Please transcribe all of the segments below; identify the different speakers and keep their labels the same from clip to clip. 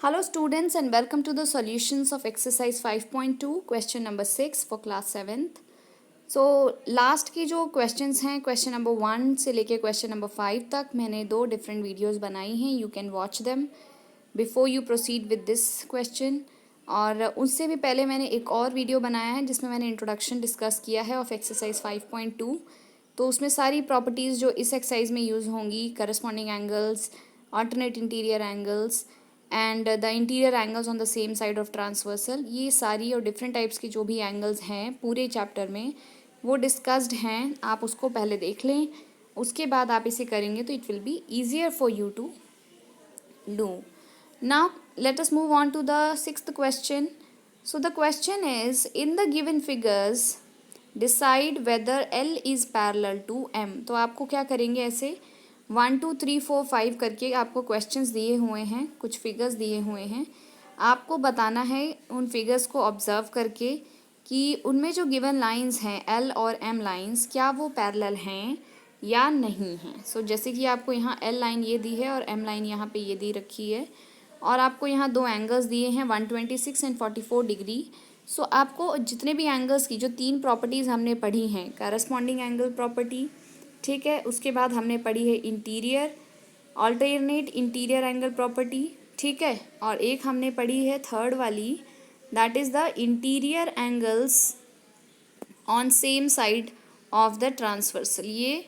Speaker 1: Hello students and welcome to the solutions of exercise 5.2 question number 6 for class 7th. So last की जो questions हैं question number 1 से लेके question number 5 तक मैंने 2 डिफरेंट वीडियोस बनाई हैं. You can watch them before you proceed with this question. और उससे भी पहले मैंने एक और वीडियो बनाया है जिसमें मैंने इंट्रोडक्शन डिस्कस किया है ऑफ एक्सरसाइज 5.2. तो उसमें सारी प्रॉपर्टीज़ जो इस एक्सरसाइज में यूज़ होंगी, corresponding angles, alternate interior angles and the interior angles on the same side of transversal, ये सारी और डिफरेंट टाइप्स की जो भी एंगल्स हैं पूरे चैप्टर में वो डिस्कस्ड हैं. आप उसको पहले देख लें, उसके बाद आप इसे करेंगे तो it will be easier for you to do. Now let us move on to the sixth question. So the question is in the given figures decide whether l is parallel to m. तो आपको क्या करेंगे, ऐसे 1 2 3 4 5 करके आपको questions दिए हुए हैं, कुछ फिगर्स दिए हुए हैं. आपको बताना है उन फिगर्स को ऑब्जर्व करके कि उनमें जो गिवन लाइंस हैं एल और एम लाइंस, क्या वो पैरेलल हैं या नहीं हैं. सो जैसे कि आपको यहाँ एल लाइन ये दी है और एम लाइन यहाँ पे ये दी रखी है और आपको यहाँ दो एंगल्स दिए हैं 126 एंड 44 डिग्री. सो आपको जितने भी एंगल्स की जो 3 प्रॉपर्टीज़ हमने पढ़ी हैं, करस्पॉन्डिंग एंगल प्रॉपर्टी, ठीक है, उसके बाद हमने पढ़ी है interior alternate interior angle property, ठीक है, और एक हमने पढ़ी है थर्ड वाली, that is the interior angles on same side of the transversal. ये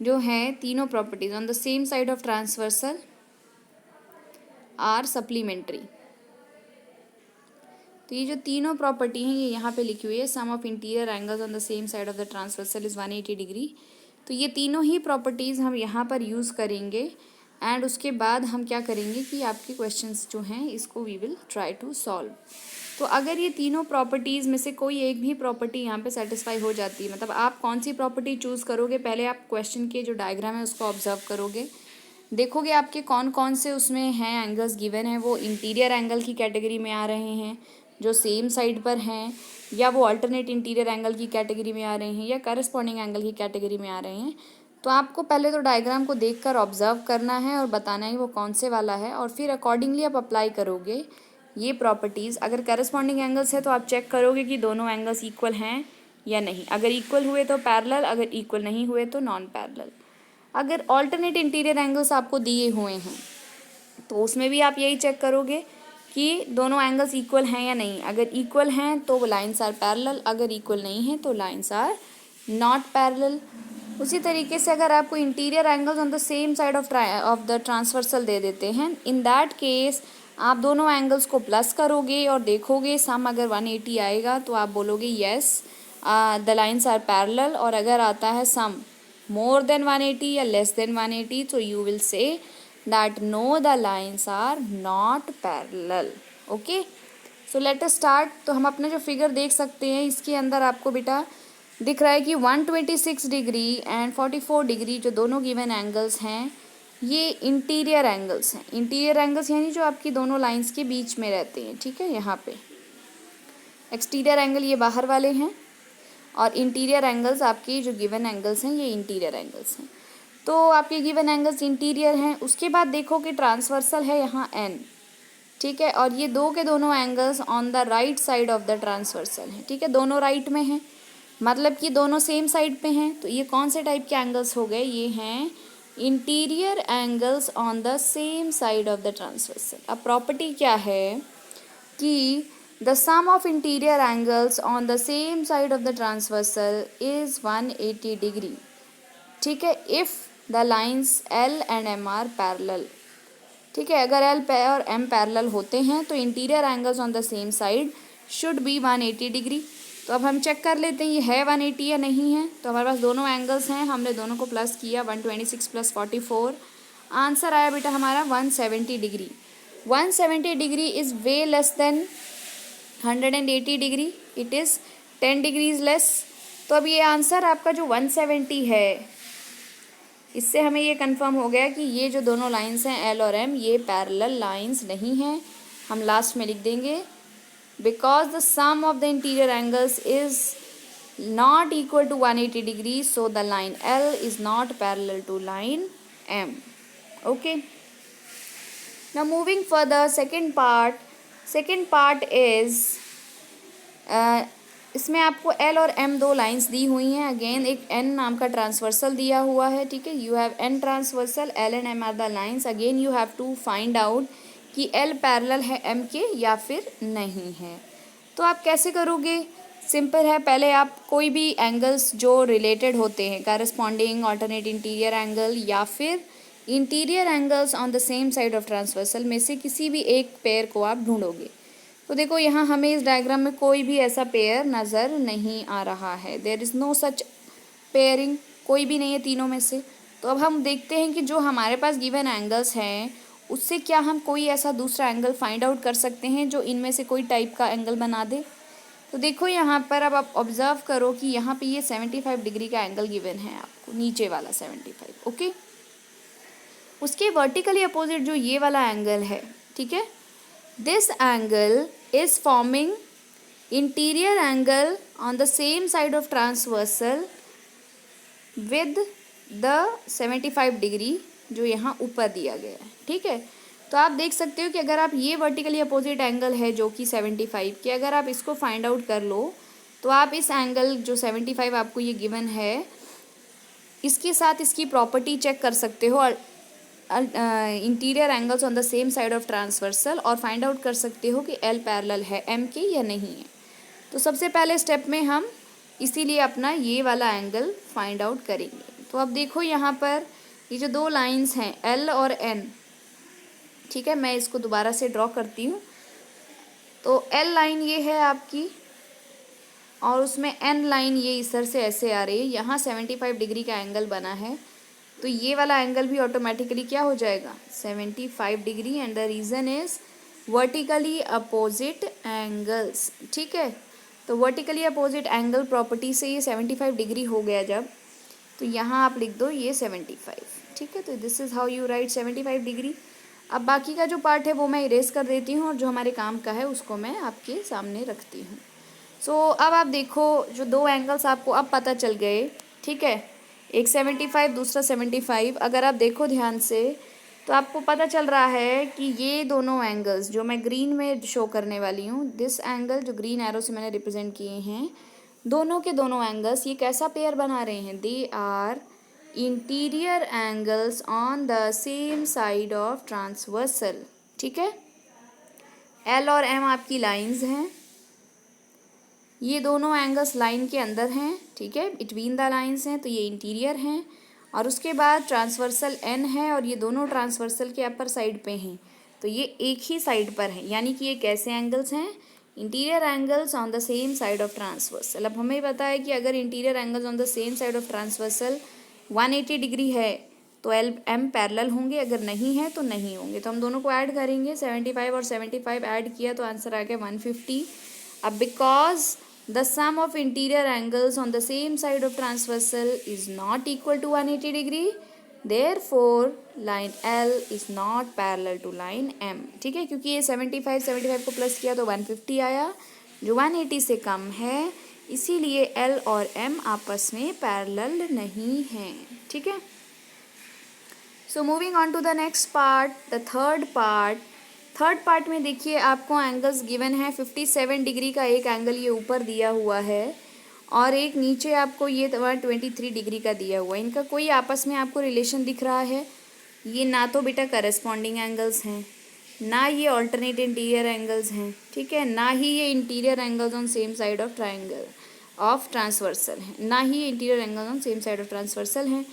Speaker 1: जो है तीनों properties on the same side of transversal are supplementary. तो ये जो तीनों प्रॉपर्टी हैं ये यहाँ पे लिखी हुई है. Sum of interior angles on the same side of the transversal is 180 degree. तो ये तीनों ही प्रॉपर्टीज़ हम यहाँ पर यूज़ करेंगे एंड उसके बाद हम क्या करेंगे कि आपके क्वेश्चंस जो हैं इसको we will try to solve. तो अगर ये तीनों प्रॉपर्टीज़ में से कोई एक भी प्रॉपर्टी यहाँ पे सेटिस्फाई हो जाती है, मतलब आप कौन सी प्रॉपर्टी चूज़ करोगे, पहले आप क्वेश्चन के जो डायग्राम है उसको ऑब्जर्व करोगे, देखोगे आपके कौन कौन से उसमें हैं एंगल्स गिवन हैं, वो इंटीरियर एंगल की कैटेगरी में आ रहे हैं जो सेम साइड पर हैं, या वो अल्टरनेट इंटीरियर एंगल की कैटेगरी में आ रहे हैं, या करस्पॉन्डिंग एंगल की कैटेगरी में आ रहे हैं. तो आपको पहले तो डायग्राम को देखकर ऑब्जर्व करना है और बताना है वो कौन से वाला है, और फिर अकॉर्डिंगली आप अप्लाई करोगे ये प्रॉपर्टीज़. अगर करस्पॉन्डिंग एंगल्स है तो आप चेक करोगे कि दोनों एंगल्स इक्वल हैं या नहीं. अगर इक्वल हुए तो पैरेलल, अगर इक्वल नहीं हुए तो नॉन पैरेलल. अगर ऑल्टरनेट इंटीरियर एंगल्स आपको दिए हुए हैं तो उसमें भी आप यही चेक करोगे कि दोनों एंगल्स इक्वल हैं या नहीं. अगर इक्वल हैं तो वो लाइन्स आर पैरेलल, अगर इक्वल नहीं है तो लाइन्स आर नॉट पैरेलल. उसी तरीके से अगर आपको interior angles on the same side of the transversal दे देते हैं, इन दैट केस आप दोनों एंगल्स को प्लस करोगे और देखोगे सम अगर 180 आएगा तो आप बोलोगे yes the lines are parallel, और अगर आता है सम मोर देन 180 या लेस देन 180 तो you will say that no the lines are not parallel. okay, so let us start. तो हम अपना जो फिगर देख सकते हैं इसके अंदर आपको बेटा दिख रहा है कि 126 डिग्री एंड 44 डिग्री जो दोनों गिवन एंगल्स हैं ये इंटीरियर एंगल्स हैं. इंटीरियर एंगल्स यानी जो आपकी दोनों लाइंस के बीच में रहते हैं, ठीक है. यहाँ पे एक्सटीरियर एंगल ये बाहर वाले हैं और इंटीरियर एंगल्स आपकी जो गिवन एंगल्स हैं ये इंटीरियर एंगल्स हैं. तो आपके गिवन एंगल्स इंटीरियर हैं. उसके बाद देखो कि ट्रांसवर्सल है यहाँ एन, ठीक है, और ये दो के दोनों angles on the right side of the transversal हैं, ठीक है, दोनों राइट में हैं, मतलब कि दोनों सेम साइड पे हैं. तो ये कौन से टाइप के एंगल्स हो गए, ये हैं interior angles on the same side of the transversal. अब प्रॉपर्टी क्या है कि the sum of interior angles on the same side of the transversal is 180 degree, ठीक है, if the lines l and m are parallel. ठीक है, अगर L और एम पैरेलल होते हैं तो interior angles on the same side should be 180 degree. तो अब हम चेक कर लेते हैं ये है 180 या नहीं है. तो हमारे पास दोनों एंगल्स हैं, हमने दोनों को प्लस किया, 126 प्लस 44, आंसर आया बेटा हमारा 170 degree. 170 degree is way less than 180 degree, it is 10 degrees less. तो अब ये आंसर आपका जो 170 है इससे हमें ये कंफर्म हो गया कि ये जो दोनों लाइंस हैं एल और एम ये पैरेलल लाइंस नहीं हैं. हम लास्ट में लिख देंगे because the sum of the interior angles is not equal to 180 degree, so the line l is not parallel to line m. Okay, Now moving further, second part is इसमें आपको L और M दो lines दी हुई हैं. Again एक N नाम का transversal दिया हुआ है. ठीक है, you have N transversal, L and M are the lines. Again you have to find out कि L पैरेलल है M के या फिर नहीं है. तो आप कैसे करोगे? सिंपल है. पहले आप कोई भी एंगल्स जो रिलेटेड होते हैं, करस्पॉन्डिंग ऑल्टरनेट इंटीरियर एंगल या फिर interior angles on the same side of transversal में से किसी भी एक पेयर को आप ढूंढोगे. तो देखो यहाँ हमें इस डायग्राम में कोई भी ऐसा पेयर नज़र नहीं आ रहा है. There is no such pairing, कोई भी नहीं है तीनों में से. तो अब हम देखते हैं कि जो हमारे पास गिवन एंगल्स हैं उससे क्या हम कोई ऐसा दूसरा एंगल फाइंड आउट कर सकते हैं जो इनमें से कोई टाइप का एंगल बना दे. तो देखो यहाँ पर अब आप ऑब्जर्व करो कि यहाँ पे ये 75 डिग्री का एंगल गिवन है आपको, नीचे वाला 75. ओके, उसके वर्टिकली अपोजिट जो ये वाला एंगल है, ठीक है, this angle is forming interior angle on the same side of transversal with the 75 degree जो यहाँ ऊपर दिया गया है. ठीक है, तो आप देख सकते हो कि अगर आप ये वर्टिकली अपोजिट एंगल है जो कि 75 के, अगर आप इसको फाइंड आउट कर लो तो आप इस एंगल जो 75 आपको ये गिवन है इसके साथ इसकी प्रॉपर्टी चेक कर सकते हो interior angles on the same side of transversal और फाइंड आउट कर सकते हो कि L पैरेलल है M के या नहीं है. तो सबसे पहले स्टेप में हम इसीलिए अपना ये वाला एंगल फाइंड आउट करेंगे. तो अब देखो यहाँ पर ये जो दो लाइंस हैं L और N, ठीक है, मैं इसको दोबारा से ड्रॉ करती हूँ. तो L लाइन ये है आपकी और उसमें N लाइन ये इस तरह से ऐसे आ रही है. यहाँ 75 डिग्री का एंगल बना है तो ये वाला एंगल भी ऑटोमेटिकली क्या हो जाएगा 75 degree. And the reason is vertically opposite angles. ठीक है, तो वर्टिकली अपोजिट एंगल प्रॉपर्टी से ये 75 डिग्री हो गया जब, तो यहाँ आप लिख दो ये 75. ठीक है, तो this is how you right 75 degree. अब बाकी का जो पार्ट है वो मैं इरेज कर देती हूँ और जो हमारे काम का है उसको मैं आपके सामने रखती हूँ. सो अब आप देखो जो दो एंगल्स आपको अब पता चल गए. ठीक है, एक 75 दूसरा 75. अगर आप देखो ध्यान से तो आपको पता चल रहा है कि ये दोनों एंगल्स जो मैं ग्रीन में शो करने वाली हूँ, दिस एंगल जो ग्रीन एरो से मैंने रिप्रेजेंट किए हैं, दोनों के दोनों एंगल्स ये कैसा पेयर बना रहे हैं? They are interior angles on the same side of transversal. ठीक है, L और M आपकी लाइंस हैं, ये दोनों एंगल्स लाइन के अंदर हैं. ठीक है, बिटवीन द लाइंस हैं, तो ये इंटीरियर हैं. और उसके बाद ट्रांसवर्सल N है और ये दोनों ट्रांसवर्सल के अपर साइड पे हैं, तो ये एक ही साइड पर हैं. यानी कि ये कैसे एंगल्स हैं? Interior angles on the same side of transversal. अब हमें पता है कि अगर interior angles on the same side of transversal 180 degree है तो L M पैरेलल होंगे, अगर नहीं है तो नहीं होंगे. तो हम दोनों को ऐड करेंगे, 75 और 75 ऐड किया तो आंसर आ गया 150. अब because the sum of interior angles on the same side of transversal is not equal to 180 degree, therefore line L is not parallel to line M. ठीक है, क्योंकि ये 75 को प्लस किया तो 150 आया जो 180 से कम है, इसीलिए L और M आपस में पैरेलल नहीं हैं. ठीक है, so moving on to the next part, the third part में देखिए आपको एंगल्स गिवन है. 57 डिग्री का एक एंगल ये ऊपर दिया हुआ है और एक नीचे आपको ये 123 डिग्री का दिया हुआ है. इनका कोई आपस में आपको रिलेशन दिख रहा है? ये ना तो बेटा करस्पॉन्डिंग एंगल्स हैं, ना ये ऑल्टरनेट इंटीरियर एंगल्स हैं. ठीक है, ना ही ये interior angles on same side of triangle of transversal हैं, ना ही ये interior angles on same side of transversal हैं.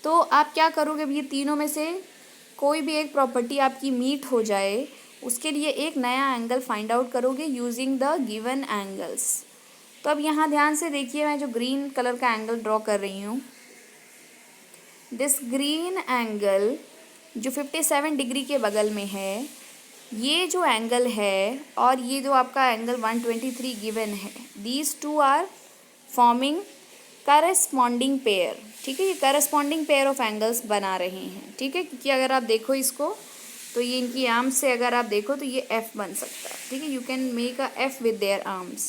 Speaker 1: तो आप क्या करोगे? अब ये तीनों में से कोई भी एक प्रॉपर्टी आपकी मीट हो जाए उसके लिए एक नया एंगल फाइंड आउट करोगे यूजिंग द गिवन एंगल्स. तो अब यहाँ ध्यान से देखिए, मैं जो ग्रीन कलर का एंगल ड्रॉ कर रही हूँ, दिस ग्रीन एंगल जो 57 डिग्री के बगल में है, ये जो एंगल है और ये जो आपका एंगल 123 गिवन है, these two are forming corresponding pair. ठीक है, ये करस्पॉन्डिंग पेयर ऑफ एंगल्स बना रहे हैं. ठीक है, क्योंकि अगर आप देखो इसको तो ये इनकी आर्म्स से अगर आप देखो तो ये F बन सकता है. ठीक है, you can make a F with their arms.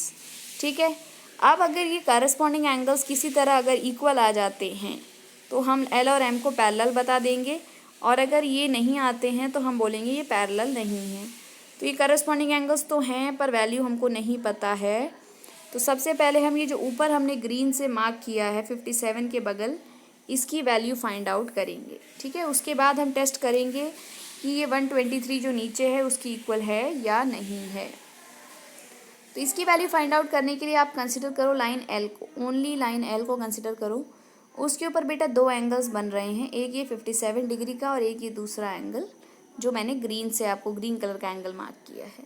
Speaker 1: ठीक है, अब अगर ये करस्पॉन्डिंग एंगल्स किसी तरह अगर इक्वल आ जाते हैं तो हम L और M को पैरेलल बता देंगे और अगर ये नहीं आते हैं तो हम बोलेंगे ये पैरेलल नहीं है। तो ये करस्पॉन्डिंग एंगल्स तो हैं पर वैल्यू हमको नहीं पता है। तो सबसे पहले हम ये जो ऊपर हमने ग्रीन से मार्क किया है 57 के बगल, इसकी वैल्यू फाइंड आउट करेंगे। ठीक है, उसके बाद हम टेस्ट करेंगे कि ये 123 जो नीचे है उसकी इक्वल है या नहीं है। तो इसकी वैल्यू फाइंड आउट करने के लिए आप कंसिडर करो लाइन एल को, ओनली लाइन एल को कंसिडर करो। उसके ऊपर बेटा दो एंगल्स बन रहे हैं, एक ये 57 डिग्री का और एक ये दूसरा एंगल जो मैंने ग्रीन से आपको ग्रीन कलर का एंगल मार्क किया है।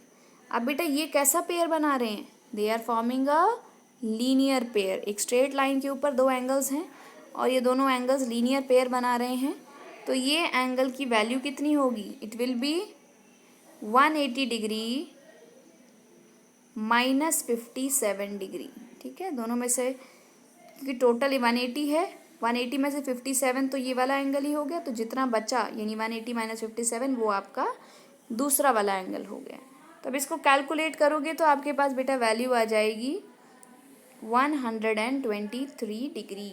Speaker 1: अब बेटा ये कैसा पेयर बना रहे हैं, they are forming a linear pair. एक स्ट्रेट लाइन के ऊपर दो एंगल्स हैं और ये दोनों एंगल्स लीनियर पेयर बना रहे हैं। तो ये एंगल की वैल्यू कितनी होगी, it will B 180 degree minus 57 degree. ठीक है, दोनों में से क्योंकि टोटल 180 है, 180 में से 57 तो ये वाला एंगल ही हो गया, तो जितना बचा यानी 180 माइनस 57 वो आपका दूसरा वाला एंगल हो गया। तो अब इसको कैलकुलेट करोगे तो आपके पास बेटा वैल्यू आ जाएगी 123 डिग्री।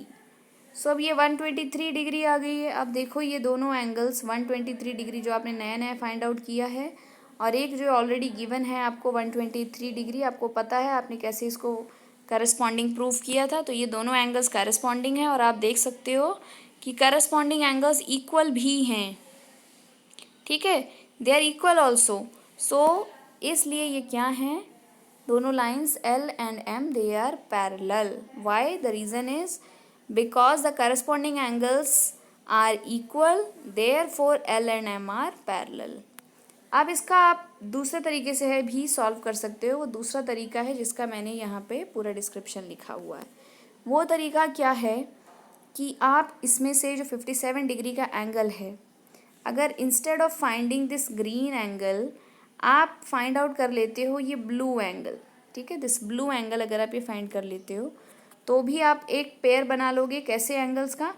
Speaker 1: सो अब ये 123 डिग्री आ गई है। अब देखो ये दोनों एंगल्स 123 डिग्री जो आपने नया नया फाइंड आउट किया है और एक जो ऑलरेडी गिवन है आपको 123 डिग्री, आपको पता है आपने कैसे इसको करस्पॉन्डिंग प्रूफ किया था। तो ये दोनों एंगल्स करस्पॉन्डिंग हैं और आप देख सकते हो कि करस्पॉन्डिंग एंगल्स इक्वल भी हैं। ठीक है, दे आर इक्वल ऑल्सो। सो इसलिए ये क्या हैं, दोनों lines L and M they are parallel. Why? The reason is because the corresponding angles are equal, therefore L and M are parallel. अब इसका आप दूसरे तरीके से है भी सॉल्व कर सकते हो। वो दूसरा तरीका है जिसका मैंने यहाँ पे पूरा डिस्क्रिप्शन लिखा हुआ है। वो तरीका क्या है कि आप इसमें से जो 57 डिग्री का एंगल है, अगर instead of finding this green angle आप फाइंड आउट कर लेते हो ये ब्लू एंगल। ठीक है, दिस ब्लू एंगल अगर आप ये फाइंड कर लेते हो तो भी आप एक पेयर बना लोगे। कैसे एंगल्स का,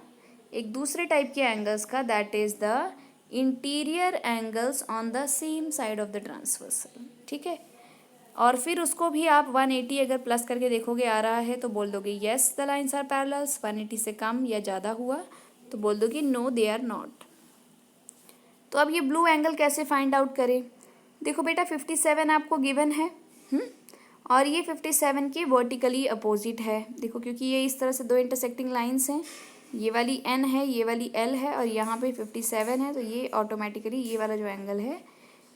Speaker 1: एक दूसरे टाइप के एंगल्स का, that is the interior angles on the same side of the transversal. ठीक है, और फिर उसको भी आप 180 अगर प्लस करके देखोगे आ रहा है तो बोल दोगे yes the lines are parallels. 180 से कम या ज़्यादा हुआ तो बोल दोगे नो दे आर नॉट। तो अब ये ब्लू एंगल कैसे फाइंड आउट करें, देखो बेटा 57 आपको गिवन है और ये 57 के वर्टिकली अपोजिट है। देखो क्योंकि ये इस तरह से दो इंटरसेक्टिंग लाइंस हैं, ये वाली N है ये वाली L है और यहाँ पे 57 है, तो ये ऑटोमेटिकली ये वाला जो एंगल है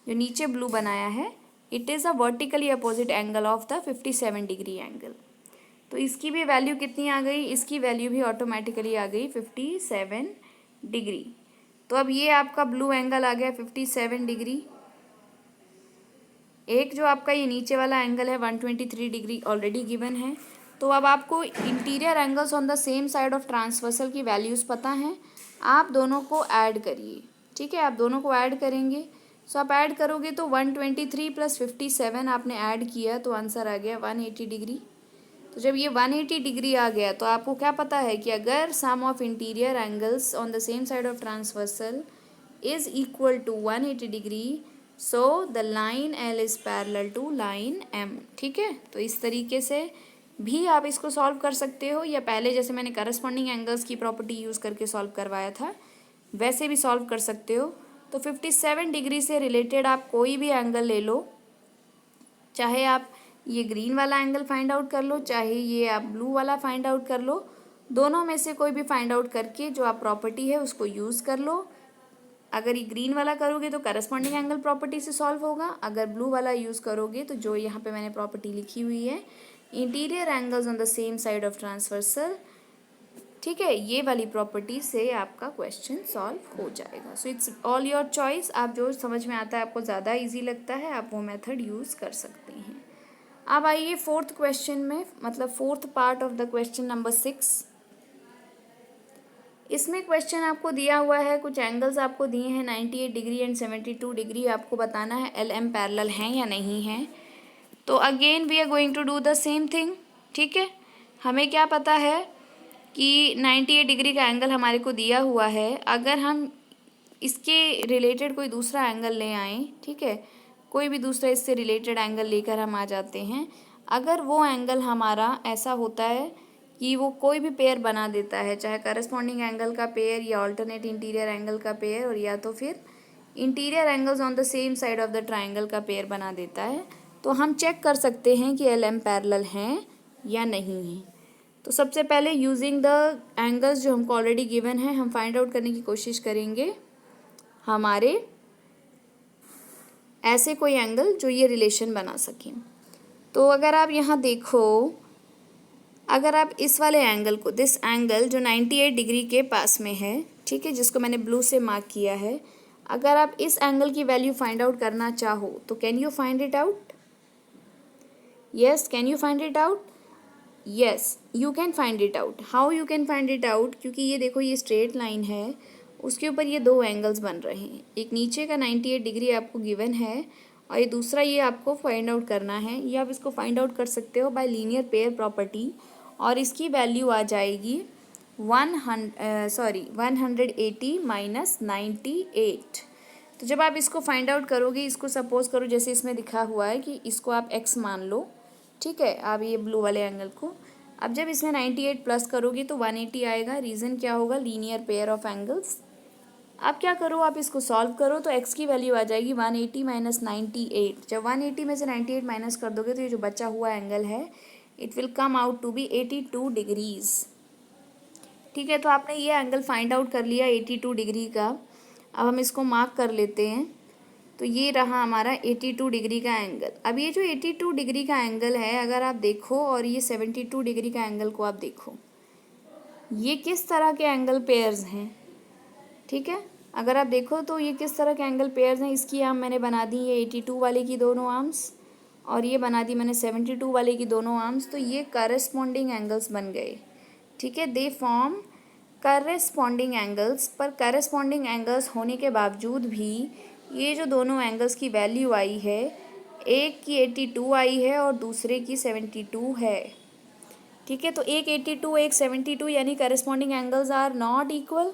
Speaker 1: जो नीचे ब्लू बनाया है it is a vertically opposite angle of the 57 degree angle. तो इसकी भी वैल्यू कितनी आ गई, इसकी वैल्यू भी ऑटोमेटिकली आ गई 57 डिग्री। तो अब ये आपका ब्लू एंगल आ गया 57 डिग्री। एक जो आपका ये नीचे वाला एंगल है 123 डिग्री ऑलरेडी गिवन है। तो अब आपको interior angles on the same side of transversal की वैल्यूज़ पता हैं, आप दोनों को ऐड करिए। ठीक है, आप दोनों को ऐड करेंगे। सो आप ऐड करोगे तो 123 प्लस 57 आपने ऐड किया तो आंसर आ गया 180 डिग्री। तो जब ये 180 डिग्री आ गया तो आपको क्या पता है कि अगर sum of interior angles on the same side of transversal is equal to 180 degree, so the line L is parallel to line M। ठीक है, तो इस तरीके से भी आप इसको सॉल्व कर सकते हो, या पहले जैसे मैंने करस्पॉन्डिंग एंगल्स की प्रॉपर्टी यूज़ करके सॉल्व करवाया था वैसे भी सॉल्व कर सकते हो। तो 57 डिग्री से रिलेटेड आप कोई भी एंगल ले लो, चाहे आप ये ग्रीन वाला एंगल फाइंड आउट कर लो, चाहे ये आप ब्लू वाला फाइंड आउट कर लो, दोनों में से कोई भी फाइंड आउट करके जो आप प्रॉपर्टी है उसको यूज़ कर लो। अगर ये ग्रीन वाला करोगे तो करस्पॉन्डिंग एंगल प्रॉपर्टी से सॉल्व होगा, अगर ब्लू वाला यूज़ करोगे तो जो यहाँ पे मैंने प्रॉपर्टी लिखी हुई है interior angles on the same side of transversal, ठीक है, ये वाली प्रॉपर्टी से आपका क्वेश्चन सॉल्व हो जाएगा। So it's all your choice, आप जो समझ में आता है आपको ज़्यादा ईजी लगता है आप वो मेथड यूज़ कर सकते हैं। अब आइए फोर्थ क्वेश्चन में, मतलब fourth part of the question number 6। इसमें क्वेश्चन आपको दिया हुआ है, कुछ एंगल्स आपको दिए हैं 98 डिग्री एंड 72 डिग्री, आपको बताना है LM पैरेलल हैं या नहीं हैं। तो again we are going to do the same thing. ठीक है, हमें क्या पता है कि 98 डिग्री का एंगल हमारे को दिया हुआ है, अगर हम इसके रिलेटेड कोई दूसरा एंगल ले आएँ, ठीक है, कोई भी दूसरा इससे रिलेटेड एंगल लेकर हम आ जाते हैं, अगर वो एंगल हमारा ऐसा होता है कि वो कोई भी पेयर बना देता है, चाहे करस्पॉन्डिंग एंगल का पेयर या ऑल्टरनेट इंटीरियर एंगल का पेयर, और या तो फिर interior angles on the same side of the triangle का पेयर बना देता है। तो हम चेक कर सकते हैं कि एल एम पैरेलल हैं या नहीं हैं। तो सबसे पहले यूजिंग द एंगल्स जो हमको ऑलरेडी गिवन है, हम फाइंड आउट करने की कोशिश करेंगे हमारे ऐसे कोई एंगल जो ये रिलेशन बना सकें। तो अगर आप यहाँ देखो, अगर आप इस वाले एंगल को, दिस एंगल जो 98 डिग्री के पास में है, ठीक है, जिसको मैंने ब्लू से मार्क किया है, अगर आप इस एंगल की वैल्यू फाइंड आउट करना चाहो तो can you find it out? Yes, can you find it out? Yes, you can find it out. How you can find it out? क्योंकि ये देखो, ये स्ट्रेट लाइन है, उसके ऊपर ये दो एंगल्स बन रहे हैं। एक नीचे का 98 डिग्री आपको गिवन है और ये दूसरा ये आपको फाइंड आउट करना है। ये आप इसको फाइंड आउट कर सकते हो बाय लीनियर पेयर प्रॉपर्टी, और इसकी वैल्यू आ जाएगी 180 माइनस 98। तो जब आप इसको फाइंड आउट करोगे, इसको सपोज करो जैसे इसमें दिखा हुआ है कि इसको आप x मान लो, ठीक है, आप ये ब्लू वाले एंगल को। अब जब इसमें 98 प्लस करोगे तो 180 आएगा। रीज़न क्या होगा? Linear pair of angles. आप क्या करो, आप इसको सॉल्व करो तो x की वैल्यू आ जाएगी 180 माइनस 98। जब 180 में से 98 माइनस कर दोगे तो ये जो बचा हुआ एंगल है, it will come out to be 82 degrees. ठीक है, तो आपने ये एंगल फाइंड आउट कर लिया 82 डिग्री का। अब हम इसको मार्क कर लेते हैं। तो ये रहा हमारा 82 डिग्री का एंगल। अब ये जो 82 डिग्री का एंगल है, अगर आप देखो, और ये 72 डिग्री का एंगल को आप देखो, ये किस तरह के एंगल पेयर्स हैं? ठीक है, अगर आप देखो तो ये किस तरह के एंगल पेयर्स हैं। इसकी आर्म मैंने बना दी ये 82 वाले की दोनों आर्म्स, और ये बना दी मैंने 72 वाले की दोनों आर्म्स। तो ये करस्पॉन्डिंग एंगल्स बन गए। ठीक है, दे फॉर्म करस्पॉन्डिंग एंगल्स। पर करस्पॉन्डिंग एंगल्स होने के बावजूद भी ये जो दोनों एंगल्स की वैल्यू आई है, एक की 82 आई है और दूसरे की 72 है। ठीक है, तो एक 82 एक 72, यानी corresponding angles are not equal.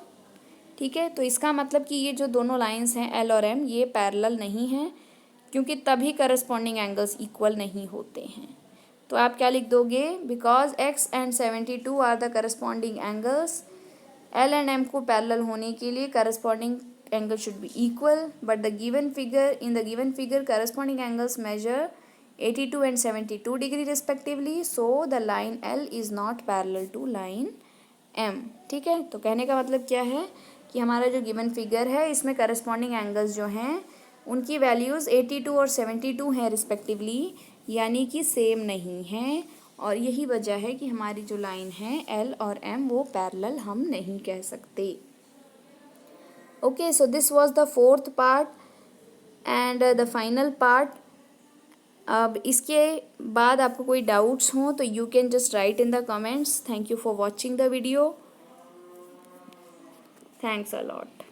Speaker 1: ठीक है, तो इसका मतलब कि ये जो दोनों लाइंस हैं एल और एम, ये पैरेलल नहीं हैं, क्योंकि तभी करस्पॉन्डिंग एंगल्स इक्वल नहीं होते हैं। तो आप क्या लिख दोगे? Because x and 72 are the corresponding angles, l and m को पैरेलल होने के लिए corresponding angle should be equal, but the given figure, in the given figure corresponding angles measure 82 and 72 degree respectively, so the line L is not parallel to line M। ठीक है, तो कहने का मतलब क्या है कि हमारा जो गिवन फिगर है, इसमें करस्पॉन्डिंग एंगल्स जो हैं उनकी वैल्यूज़ 82 और 72 हैं रिस्पेक्टिवली, यानी कि सेम नहीं हैं। और यही वजह है कि हमारी जो लाइन है L और M वो पैरेलल हम नहीं कह सकते। Okay, so this was the fourth part and the final part. अब इसके बाद आपको कोई डाउट्स हों तो you can just right in the comments. Thank you for watching the video. Thanks a lot.